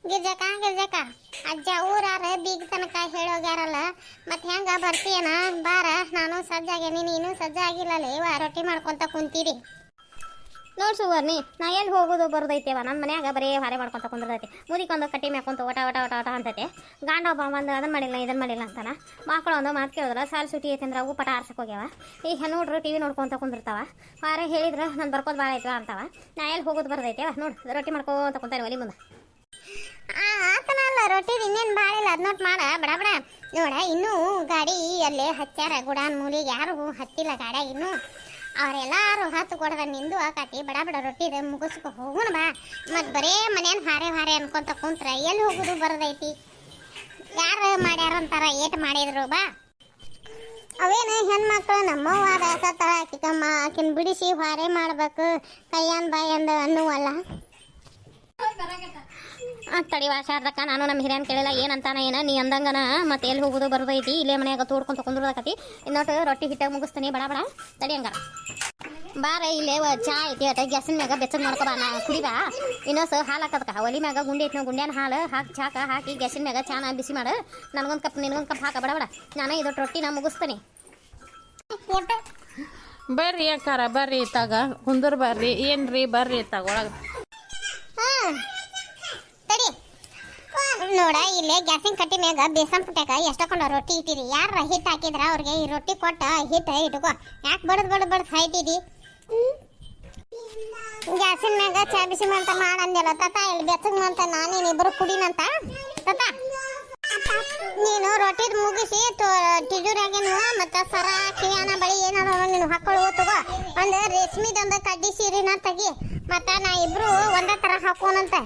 ಗಿರ್ಜಕ ಗಿರ್ಜಕ ಅಜ್ಜ ಊರಾರ ಬೀಗ ತನಕ ಹೇಳೋಗ್ಯಾರಲ್ಲ ಮತ್ತೆ ಹೆಂಗ ಬರ್ತೀಯನ ಬಾರ. ನಾನು ಸಜ್ಜಾಗೇನಿ, ನೀನು ಸಜ್ಜಾಗಿಲ್ಲಲ್ಲ. ಇವ ರೊಟ್ಟಿ ಮಾಡ್ಕೊಂತ ಕುಂತೀರಿ. ನೋಡ್ ಸುವರ್ಣಿ, ನಾ ಎಲ್ಲಿ ಹೋಗೋದು ಬರೋದೈತೆವ. ನನ್ನ ಮನ್ಯಾಗ ಬರೀ ಹಾರೆ ಮಾಡ್ಕೊಂತ ಕುಂದಿರ್ತೈತಿ. ಮುದಿಕೊಂದು ಕಟ್ಟಿ ಮ್ಯಾಕೊಂತ ಒಟ ಒಟ ಒಟ ಒಟ ಅಂತೈತೆ. ಗಂಡ ಒಬ್ಬ ಬಂದು ಅದನ್ನ ಮಾಡಿಲ್ಲ ಇದನ್ನ ಮಾಡಿಲ್ಲ ಅಂತಾನ. ಮಕ್ಕಳು ಒಂದು ಮಾತು ಕೇಳಿದ್ರ ಸಾಲು ಸುಟಿ ಐತೆ ಅಂದ್ರೆ ಅವು ಪಟ ಆರ್ಸಕ್ಕೆ ಹೋಗ್ಯಾವ. ಈಗ ನೋಡ್ರು ಟಿ ವಿ ನೋಡ್ಕೊಂತ ಕುಂದಿರ್ತಾವ. ಹಾರೆ ಹೇಳಿದ್ರೆ ನಾನು ಬರ್ಕೋದು ಭಾಳ ಐತವ ಅಂತಾವ. ನಾ ಎಲ್ಲಿ ಹೋಗೋದು ಬರೋದೈತೆವ. ನೋಡು ರೊಟ್ಟಿ ಮಾಡ್ಕೊಂತ ಕುಂತಾನೆ ಒಲಿ ಮುಂದೆ. ಆತನಲ್ಲ ರೊಟ್ಟಿ ಇನ್ನೇನು ಬಾಳಿಲ್ಲ. ಅದ್ ನೋಟ್ ಮಾಡ ಬಡ ಬಡ ನೋಡ. ಇನ್ನೂ ಗಾಡಿ ಅಲ್ಲೇ ಹಚ್ಚಾರ ಗುಡಾನ್ ಮೂಲಿಗೆ. ಯಾರು ಹತ್ತಿಲ್ಲ ಗಾಡ್ಯಾಗ ಇನ್ನೂ. ಅವರೆಲ್ಲಾರು ಹತ್ತು ಕೊಡದ ನಿಂದು ಆಕಾತಿ. ಬಡ ಬಡ ರೊಟ್ಟಿ ಮುಗಿಸ್ಕೊ ಹೋಗೋಣ ಬಾ. ಮತ್ತು ಬರೇ ಮನೇನು ಹಾರೆ ಹಾರೆ ಅನ್ಕೊಂತ ಕುಂತ್ರ ಎಲ್ಲಿ ಹೋಗೋದು ಬರೋದೈತಿ. ಯಾರು ಮಾಡ್ಯಾರ ಅಂತಾರ, ಏಟ್ ಮಾಡಿದ್ರು ಬಾ. ಅವೇನು ಹೆಣ್ಮಕ್ಳು ನಮ್ಮವ್ವ ಸತ್ತಾಳ ಆಕಿಕಮ್ಮ, ಆಕಿನ ಬಿಡಿಸಿ ಹಾರೆ ಮಾಡ್ಬೇಕು ಕೈಯನ್ ಬಾಯಂದ ಅನ್ನುವಲ್ಲ. ತಡಿವಾ ಶಾರದಕ್ಕ, ನಾನು ನಮ್ಮ ಹಿರಿಯನ್ ಕೇಳಿಲ್ಲ ಏನಂತಾನ ಏನ ನೀ ಅಂದಂಗನ. ಮತ್ತೆ ಎಲ್ಲಿ ಹೋಗೋದು ಬರೋದೈತಿ. ಇಲ್ಲೇ ಮನ್ಯಾಗ ತೋಡ್ಕೊಂತ ಕುಂದ್ರದಕತಿ. ಇನ್ನೊಟ್ಟು ರೊಟ್ಟಿ ಹಿಟ್ಟಾಗ ಮುಗಿಸ್ತೀನಿ ಬಡ ಬಡ. ತಡಿ ಹಂಗಾರ ಬಾರ. ಇಲ್ಲೇ ಚಾ ಐತಿ ಅಟ ಗ್ಯಾಸಿನ ಮ್ಯಾಗ ಬೆಚ್ಚಗೆ ಮಾಡ್ಕೊ ಬಾ. ನಾ ಕುಡಿಬಾ. ಇನ್ನೊಂದು ಹಾಲು ಹಾಕದಕ್ಕ ಒಲಿ ಮ್ಯಾಗ ಗುಂಡಿ ಐತಿ ನಾವು ಗುಂಡ್ಯಾನ ಹಾಲು ಹಾಕಿ ಚಾಕ ಹಾಕಿ ಗ್ಯಾಸಿನ ಮ್ಯಾಗ ಚಾನ ಬಿಸಿ ಮಾಡು. ನನಗೊಂದು ಕಪ್ ನಿನಗೊಂದು ಕಪ್ ಹಾಕ ಬಡ ಬಡ. ನಾನು ಇದೊಟ್ಟು ರೊಟ್ಟಿ ನಾ ಮುಗಿಸ್ತೀನಿ. ಬರ್ರಿ ಅಕ್ಕಾರ ಬರ್ರಿ ತಗ ಕುಂದರ್ ಬರ್ರಿ. ಏನ್ರಿ ಬರ್ರಿ ತಗೊಳಗ. ತಡಿ ನೋಡ, ಇಲ್ಲೇ ಗ್ಯಾಸಿನ ಕಟ್ಟಿ ಮ್ಯಾಗ ಬೇಸನ್ ಪುಟ್ಟಾಗ ಎಷ್ಟಕೊಂಡ ರೊಟ್ಟಿ ಇಟ್ಟಿರಿ. ಯಾರ ಹಿಟ್ಟು ಹಾಕಿದ್ರ ಅವ್ರಿಗೆ ಈ ರೊಟ್ಟಿ ಕೊಟ್ಟ ಹಿಟ್ಟು ಇಟ್ಕೋ. ಯಾಕೆ ಬಡದ್ ಸಾಯ್ತಿದಿ. ಗ್ಯಾಸಿನ ಮ್ಯಾಗ ಚಾ ಬಿಸಿ ಅಂತ ಮಾಡಂದಿಲ್ಲ ತತ. ಇಲ್ಲಿ ಬೆಚ್ಚಗ್ ಅಂತ ನಾನೇನಿಬ್ರು ಕುಡಿನಂತ ತತ. ನೀನು ರೊಟ್ಟಿ ಮುಗಿಸಿ ತಿಜೂರಾಗೇನು ಮತ್ತು ಸರ ಕಿವಿಯಾನ ಬಳಿ ಏನಾದ್ರು ನೀನು ಹಾಕೊಳ್ಳು ತಗೋ. ಒಂದು ರೇಷ್ಮಿದೊಂದು ಕಡ್ಡಿ ಸೀರೆನ ತೆಗಿ. ಮತ್ತು ನಾ ಇಬ್ರು ಒಂದೇ ಥರ ಹಾಕೋನಂತೆ.